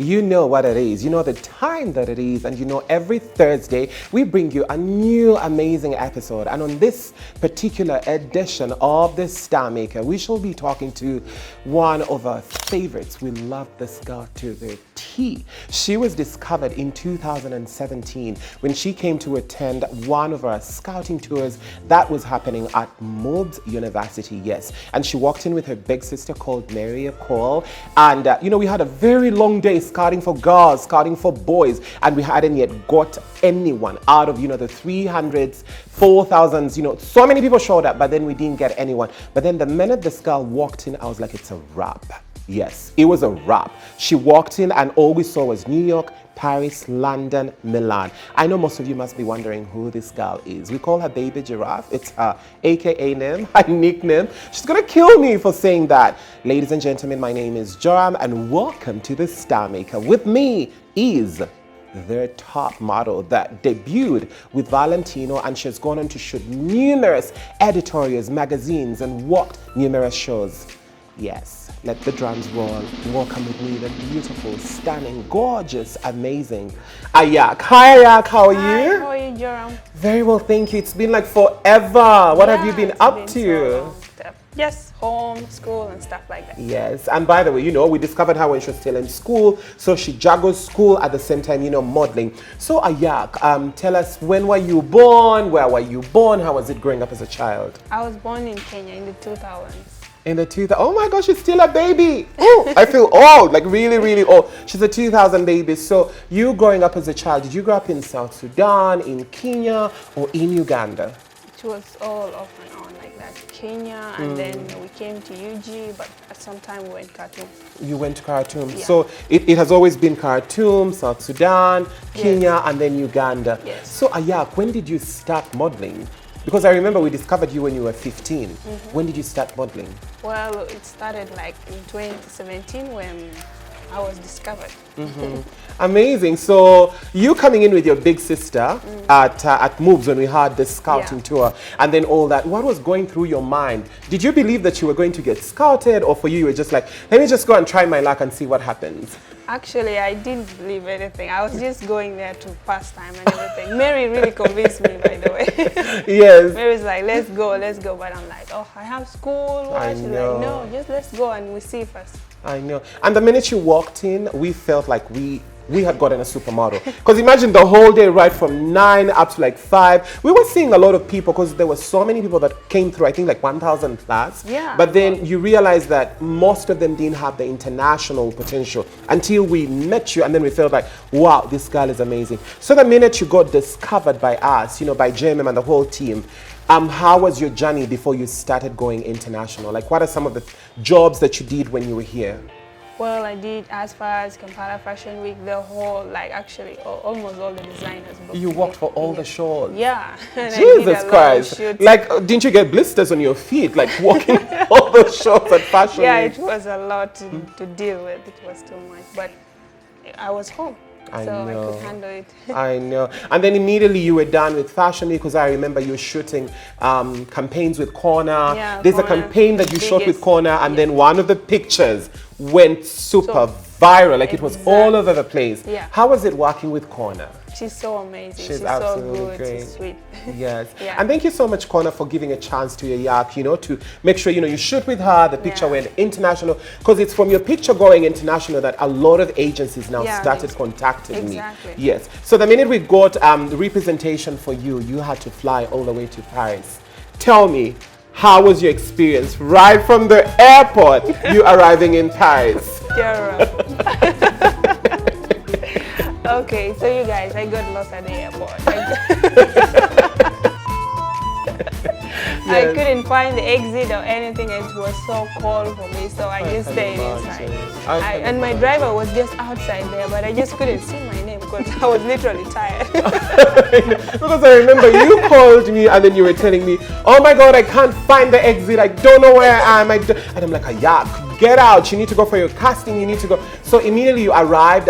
You know what it is, you know the time that it is, and you know every Thursday we bring you a new amazing episode. And on this particular edition of the Star Maker, we shall be talking to one of our favorites. We love this girl to the T. She was discovered in 2017 when she came to attend one of our scouting tours that was happening at Mobs University, yes. And she walked in with her big sister called Mary Cole, and you know, we had a very long day scouting for girls, scouting for boys, and we hadn't yet got anyone out of, you know, the 300s, 4,000s, you know, so many people showed up, but then we didn't get anyone. But then the minute this girl walked in, I was like, it's a wrap. Yes, it was a wrap. She walked in and all we saw was New York, Paris, London, Milan. I know most of you must be wondering who this girl is. We call her Baby Giraffe. It's her AKA name, her nickname. She's gonna kill me for saying that. Ladies and gentlemen, my name is Joram and welcome to the Star Maker. With me is their top model that debuted with Valentino, and she's gone on to shoot numerous editorials, magazines, and walked numerous shows. Yes, let the drums roll. Welcome with me, the beautiful, stunning, gorgeous, amazing Ayak. Hi Ayak, how are you? Hi, how are you, Joram? Very well, thank you. It's been like forever. What have you been up to? So yes, home, school, and stuff like that. Yes, and by the way, you know, we discovered her when she was still in school, so she juggles school at the same time, you know, modeling. So Ayak, tell us, when were you born? Where were you born? How was it growing up as a child? I was born in Kenya in the 2000s. In the 2000s, oh my gosh, she's still a baby. Oh, I feel old, like really, really old. She's a 2000 baby. So you growing up as a child, did you grow up in South Sudan, in Kenya, or in Uganda? It was all off and on like that. Kenya, and then we came to UG, but at some time we went Khartoum. You went to Khartoum. Yeah. So it has always been Khartoum, South Sudan, Kenya, Yes. and then Uganda. Yes. So Ayak, when did you start modeling? Because I remember we discovered you when you were 15. When did you start modeling? Well, it started like in 2017 when I was discovered. Amazing. So you coming in with your big sister at Moves when we had the scouting tour, and then all that, what was going through your mind? Did you believe that you were going to get scouted, or for you were just like, let me just go and try my luck and see what happens? Actually, I didn't believe anything. I was just going there to pass time and everything. Mary really convinced me, by the way. Yes. Mary's like, let's go. But I'm like, oh, I have school. I She's know. like, no, just let's go and we see first. I know. And the minute you walked in, we felt like we had gotten a supermodel. Because imagine the whole day, right from 9 up to like 5. We were seeing a lot of people because there were so many people that came through, I think like 1,000 plus. Yeah. But then you realize that most of them didn't have the international potential until we met you, and then we felt like, wow, this girl is amazing. So the minute you got discovered by us, you know, by JMM and the whole team, how was your journey before you started going international? Like, what are some of the jobs that you did when you were here? Well, I did as far as Kampala Fashion Week, the whole, like actually almost all the designers. You worked for all the shows? Yeah. And Jesus Christ. Like, didn't you get blisters on your feet, like walking all those shows at Fashion Yeah, Week? it was a lot to deal with. It was too much. But I was home. I so know. I could handle it. I know. And then immediately you were done with Fashion Week, because I remember you were shooting campaigns with Corner. Yeah, There's Corner, a campaign that you shot with biggest, Corner, and then one of the pictures went super viral. Like it was all over the place. Yeah. How was it working with Corner? She's so amazing. She's so absolutely good. great. She's sweet. Yes. Yeah. And thank you so much, Corner, for giving a chance to Ayak, you know, to make sure, you know, you shoot with her, the picture went international, because it's from your picture going international that a lot of agencies now started contacting me. Yes. So the minute we got representation for you, you had to fly all the way to Paris. Tell me, how was your experience right from the airport, you arriving in Paris? Okay, so you guys, I got lost at the airport. I couldn't find the exit or anything. It was so cold for me, so I just stayed inside. And my driver was just outside there, but I just couldn't see my name because I was literally tired. Because I remember you called me and then you were telling me, oh my God, I can't find the exit. I don't know where I am. And I'm like, Ayak, get out. You need to go for your casting. You need to go. So immediately you arrived.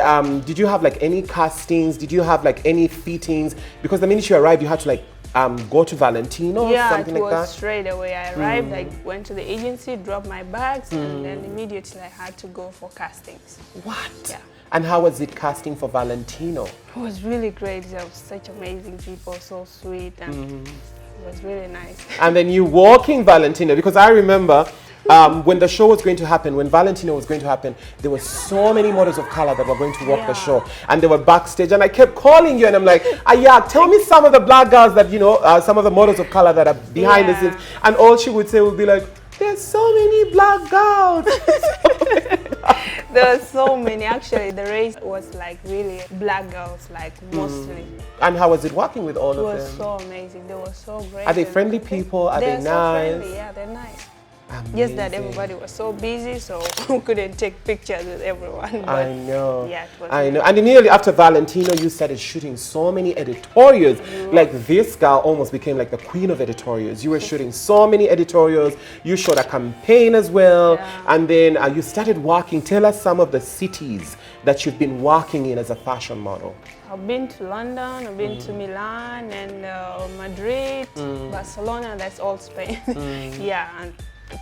Did you have like any castings? Did you have like any fittings? Because the minute you arrived, you had to like go to Valentino, Yeah, something it like was that? straight away. I arrived, I went to the agency, dropped my bags, and then immediately I had to go for castings. What? Yeah. And how was it casting for Valentino? It was really great. There were such amazing people, so sweet, and it was really nice. And then you walking Valentino, because I remember when the show was going to happen, when Valentino was going to happen, there were so many models of color that were going to walk the show, and they were backstage, and I kept calling you, and I'm like, Ayak, tell me some of the black girls that, you know, some of the models of color that are behind the scenes, and all she would say would be like, there's so many black girls. There were so many. Actually, the race was like really black girls, like mostly. And how was it working with all of them? It was so amazing. They were so great. Are they friendly people? Are they They're nice? so friendly. Yeah, they're nice. Amazing. Just that everybody was so busy, so we couldn't take pictures with everyone. But I know. Yeah, it was I know. And immediately after Valentino, you started shooting so many editorials. Like this girl almost became like the queen of editorials. You were shooting so many editorials. You shot a campaign as well. Yeah. And then you started working. Tell us some of the cities that you've been working in as a fashion model. I've been to London, I've been to Milan and Madrid, Barcelona, that's all Spain. Yeah, and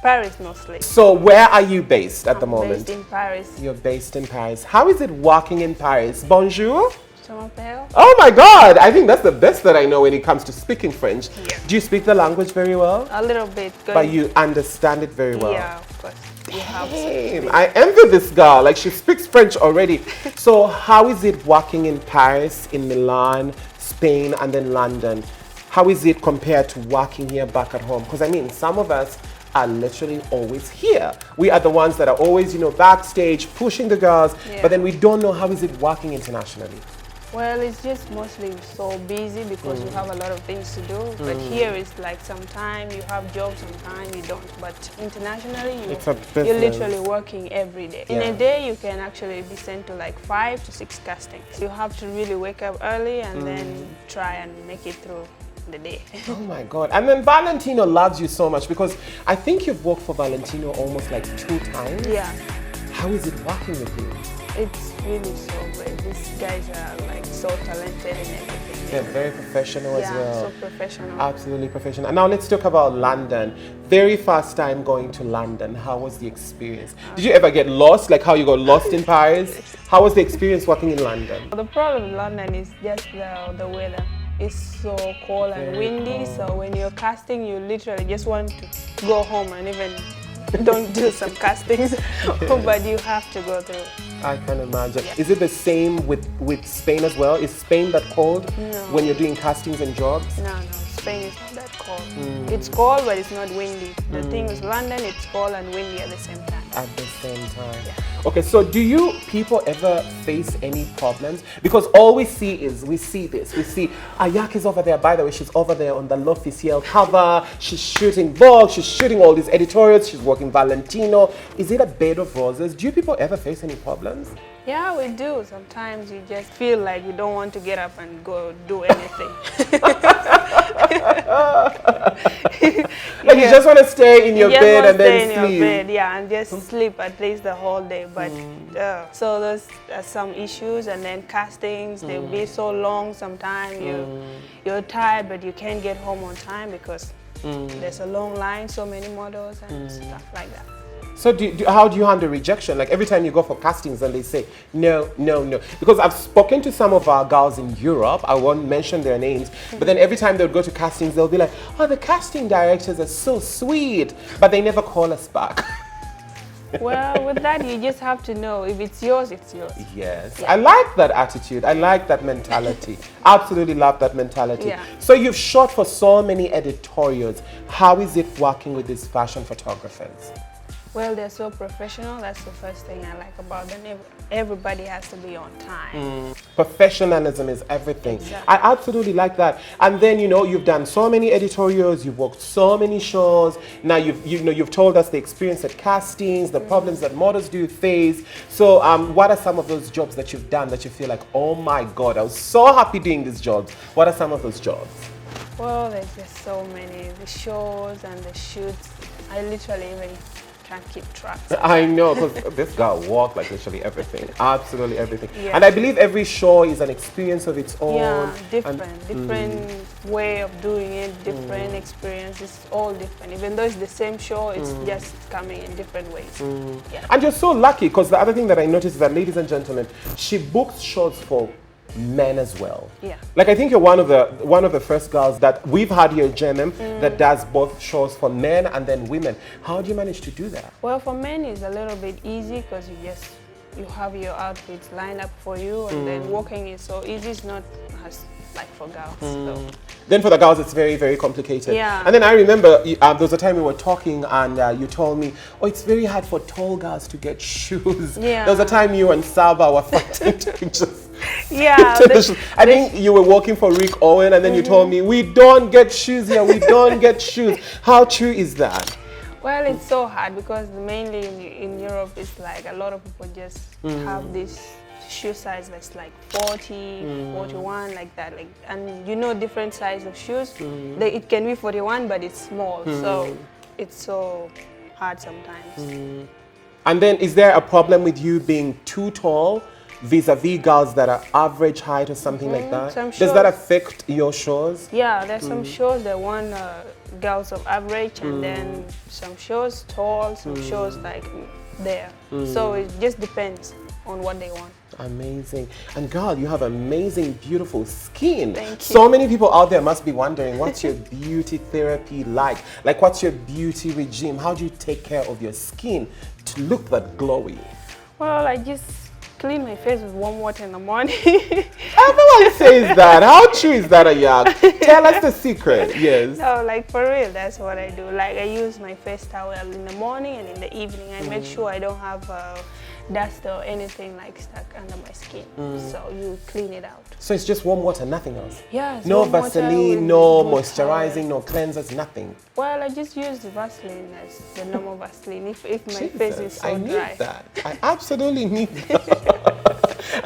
Paris mostly. So where are you based at the I'm moment? based in Paris. You're based in Paris. How is it working in Paris? Bonjour. Chamapel. Oh my God, I think that's the best that I know when it comes to speaking French. Yeah. Do you speak the language very well? A little bit. But you understand it very well? Yeah, of course. You have to. Damn, I envy this girl, like she speaks French already. So how is it working in Paris, in Milan, Spain, and then London? How is it compared to working here back at home? Because I mean, some of us are literally always here. We are the ones that are always, you know, backstage pushing the girls, but then we don't know how is it working internationally. Well, it's just mostly so busy because you have a lot of things to do. But here it's like sometimes you have jobs, sometimes you don't. But internationally, you're literally working every day. In a day, you can actually be sent to like 5 to 6 castings. You have to really wake up early and then try and make it through the day. Oh my God. And then Valentino loves you so much because I think you've worked for Valentino almost like 2 times. Yeah. How is it working with you? It's really so great. These guys are like so talented in everything. They're very professional as well. Yeah, so professional. Absolutely professional. And now let's talk about London. Very first time going to London. How was the experience? Did you ever get lost? Like how you got lost in Paris? How was the experience working in London? The problem in London is just the weather. It's so cold and windy, so when you're casting, you literally just want to go home and even don't do some castings, but you have to go through. I can imagine. Yeah. Is it the same with Spain as well? Is Spain that cold when you're doing castings and jobs? No, Spain is not that cold. It's cold, but it's not windy. The thing is, London, it's cold and windy at the same time. At the same time. Yeah. Okay, so do you people ever face any problems? Because all we see is, we see Ayak is over there. By the way, she's over there on the L'Officiel cover. She's shooting Vogue, she's shooting all these editorials, she's working Valentino. Is it a bed of roses? Do you people ever face any problems? Yeah, we do. Sometimes you just feel like you don't want to get up and go do anything. Like you just want to stay in your bed and then sleep. In your bed, yeah, and just sleep at least the whole day. But so there's some issues, and then castings they'll be so long. Sometimes you're tired, but you can't get home on time because there's a long line, so many models and stuff like that. So how do you handle rejection? Like every time you go for castings and they say, no, no, no. Because I've spoken to some of our girls in Europe, I won't mention their names, but then every time they'll go to castings, they'll be like, oh, the casting directors are so sweet, but they never call us back. Well, with that, you just have to know if it's yours, it's yours. Yes. Yeah. I like that attitude. I like that mentality. Absolutely love that mentality. Yeah. So you've shot for so many editorials. How is it working with these fashion photographers? Well, they're so professional. That's the first thing I like about them. Everybody has to be on time. Professionalism is everything. Exactly. I absolutely like that. And then, you know, you've done so many editorials, you've worked so many shows. Now you've told us the experience at castings, the problems that models do face. So what are some of those jobs that you've done that you feel like, oh my God, I was so happy doing these jobs? What are some of those jobs? Well, there's just so many. The shows and the shoots. I literally even can't keep track. I know, because this girl walked like literally everything, absolutely everything. Yeah. And I believe every show is an experience of its own. Yeah, different way of doing it, different experience. It's all different. Even though it's the same show, it's just coming in different ways. Yeah. And you're so lucky, because the other thing that I noticed is that, ladies and gentlemen, she books shows for men as well. Yeah. Like, I think you're one of the first girls that we've had here in German that does both shows for men and then women. How do you manage to do that? Well, for men it's a little bit easy because you have your outfits lined up for you, and then walking is so easy. It's not as like for girls. So. Then for the girls, it's very, very complicated. Yeah. And then I remember there was a time we were talking, and you told me, oh, it's very hard for tall girls to get shoes. Yeah. There was a time you and Saba were fighting to just... Yeah. I think you were working for Rick Owen, and then you told me, we don't get shoes here, we don't get shoes. How true is that? Well, it's so hard because mainly in Europe, it's like a lot of people just have this shoe size that's like 40, 41, like that. Like, and you know, different size of shoes. It can be 41, but it's small. So it's so hard sometimes. And then, is there a problem with you being too tall vis-a-vis girls that are average height or something like that? Does that affect your shows? Yeah, there's some shows that want girls of average, and then some shows tall, some shows like there. So it just depends on what they want. Amazing. And girl, you have amazing, beautiful skin. Thank you. So many people out there must be wondering, what's your beauty therapy like? Like, what's your beauty regime? How do you take care of your skin to look that glowy? Well, I just clean my face with warm water in the morning. Everyone says that. How true is that, Ayak? Tell us the secret. Yes. No, like for real, that's what I do. Like, I use my face towel in the morning and in the evening. I make sure I don't have dust or anything like stuck under my skin. So you clean it out. So it's just warm water, nothing else? Yeah. No Vaseline, no moisturizing, no cleansers, nothing? Well, I just use the Vaseline as the normal Vaseline if my face is so dry. I need that. I absolutely need that.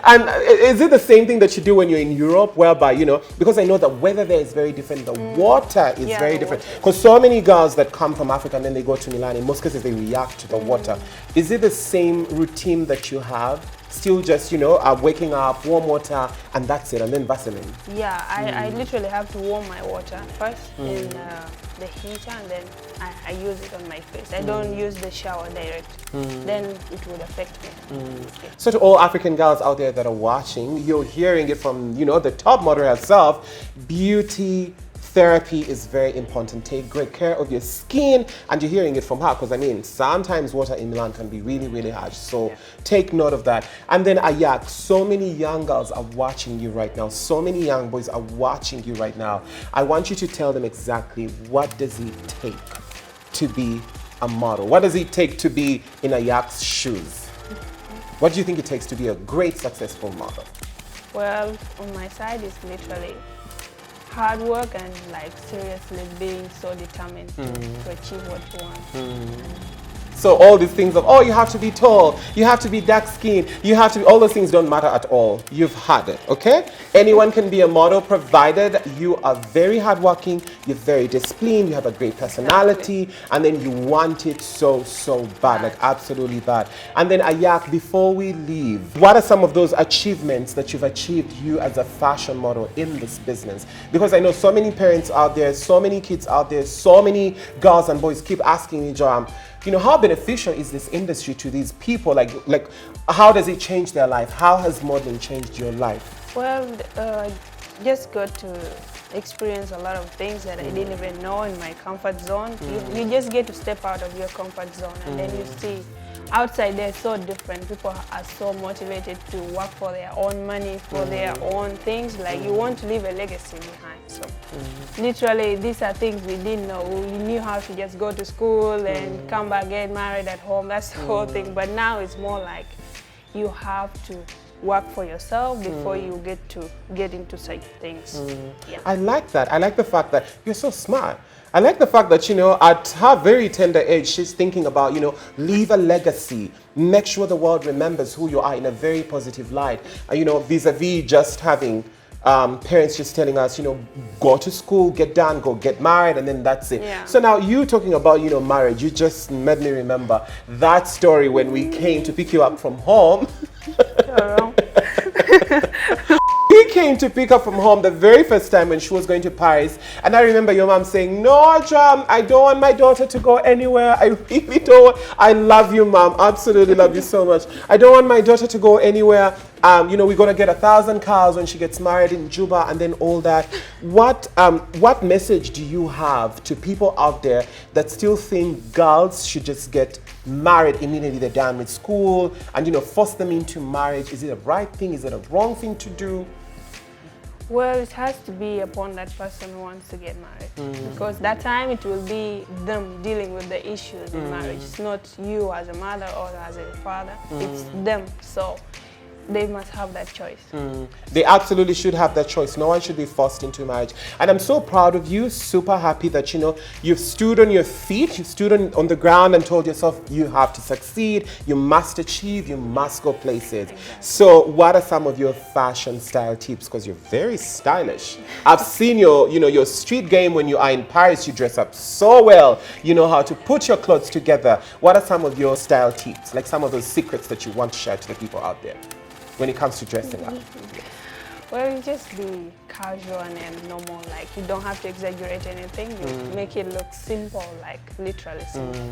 And is it the same thing that you do when you're in Europe, whereby, you know, because I know the weather there is very different, the water is very different. Because so many girls that come from Africa and then they go to Milan, in most cases they react to the water. Is it the same routine that you have? Still just, you know, waking up, warm water, and that's it, and then Vaseline? Yeah, I literally have to warm my water first in the heater, and then I use it on my face. I don't use the shower direct. Then it would affect me. Yeah. So to all African girls out there that are watching, you're hearing it from, you know, the top model herself. Beauty therapy is very important. Take great care of your skin, and you're hearing it from her, because I mean, sometimes water in Milan can be really, really harsh. So take note of that. And then Ayak, so many young girls are watching you right now. So many young boys are watching you right now. I want you to tell them exactly, what does it take to be a model? What does it take to be in Ayak's shoes? What do you think it takes to be a great, successful model? Well, on my side, it's literally hard work and like seriously being so determined to achieve what you want. So all these things of, oh, you have to be tall, you have to be dark skinned, you have to be, all those things don't matter at all. You've had it, okay? Anyone can be a model provided you are very hardworking, you're very disciplined, you have a great personality, and then you want it so, so bad, like absolutely bad. And then Ayak, before we leave, what are some of those achievements that you've achieved, you as a fashion model in this business? Because I know so many parents out there, so many kids out there, so many girls and boys keep asking me, you know, how beneficial is this industry to these people? Like how does it change their life? How has modeling changed your life? Well, I just got to experience a lot of things that I didn't even know in my comfort zone. You just get to step out of your comfort zone, and then you see outside there so different. People are so motivated to work for their own money, for their own things. Like you want to leave a legacy behind. So literally, these are things we didn't know. We knew how to just go to school and come back, get married at home. That's the whole thing. But now it's more like you have to work for yourself before you get into such things. Yeah. I like that. I like the fact that you're so smart. I like the fact that, you know, at her very tender age, she's thinking about, you know, leave a legacy. Make sure the world remembers who you are in a very positive light. You know, vis-a-vis just having parents just telling us, go to school, get done, go get married, and then that's it. Yeah. So now you talking about, marriage, you just made me remember that story when we came to pick you up from home. He came to pick her from home the very first time when she was going to Paris. And I remember your mom saying, no, Jam, I don't want my daughter to go anywhere. I really don't. I love you, Mom. Absolutely love you so much. I don't want my daughter to go anywhere. We're going to get 1,000 cows when she gets married in Juba and then all that. What message do you have to people out there that still think girls should just get married immediately they're done with school and, force them into marriage? Is it a right thing? Is it a wrong thing to do? Well, it has to be upon that person who wants to get married. Because that time it will be them dealing with the issues in marriage. It's not you as a mother or as a father. It's them. So they must have that choice. They absolutely should have that choice. No one should be forced into marriage. And I'm so proud of you, super happy that, you've stood on your feet, you stood on the ground and told yourself you have to succeed, you must achieve, you must go places. Exactly. So what are some of your fashion style tips? Because you're very stylish. I've seen your street game when you are in Paris, you dress up so well. You know how to put your clothes together. What are some of your style tips? Like some of those secrets that you want to share to the people out there when it comes to dressing up? Well, you just be casual and normal. Like, you don't have to exaggerate anything. You make it look simple, like literally simple.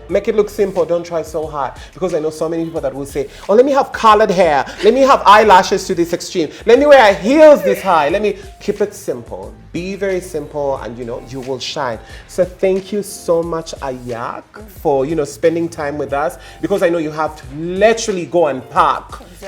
Make it look simple, don't try so hard. Because I know so many people that will say, oh, let me have colored hair. Let me have eyelashes to this extreme. Let me wear heels this high. Let me keep it simple. Be very simple and, you will shine. So thank you so much, Ayak, for, spending time with us. Because I know you have to literally go and pack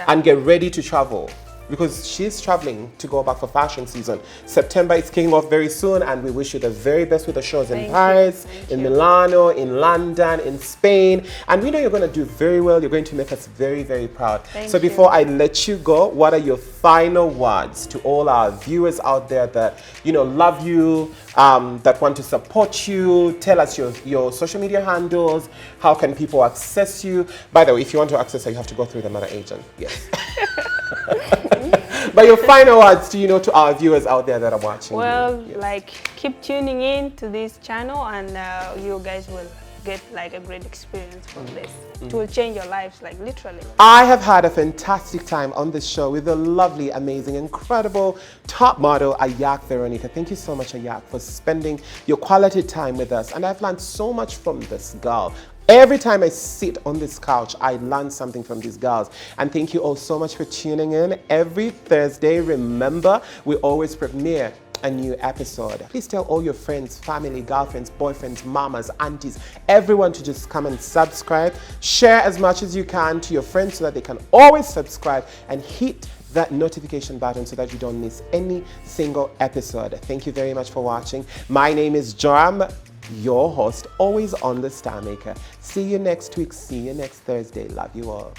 and get ready to travel. Because she's traveling to go back for fashion season. September is kicking off very soon, and we wish you the very best with the shows in Paris, in Milano, in London, in Spain. And we know you're going to do very well. You're going to make us very, very proud. So before I let you go, what are your final words to all our viewers out there that, love you, that want to support you? Tell us your social media handles. How can people access you? By the way, if you want to access her, you have to go through the mother agent. Yes. But your final words to our viewers out there that are watching. Well, keep tuning in to this channel, and you guys will get a great experience from this. It will change your lives, literally. I have had a fantastic time on this show with the lovely, amazing, incredible top model Ayak Veronica. Thank you so much, Ayak, for spending your quality time with us. And I've learned so much from this girl. Every time I sit on this couch, I learn something from these girls. And thank you all so much for tuning in. Every Thursday, remember, we always premiere a new episode. Please tell all your friends, family, girlfriends, boyfriends, mamas, aunties, everyone to just come and subscribe. Share as much as you can to your friends so that they can always subscribe and hit that notification button so that you don't miss any single episode. Thank you very much for watching. My name is Joram, your host, always on The Star Maker. See you next week. See you next Thursday. Love you all.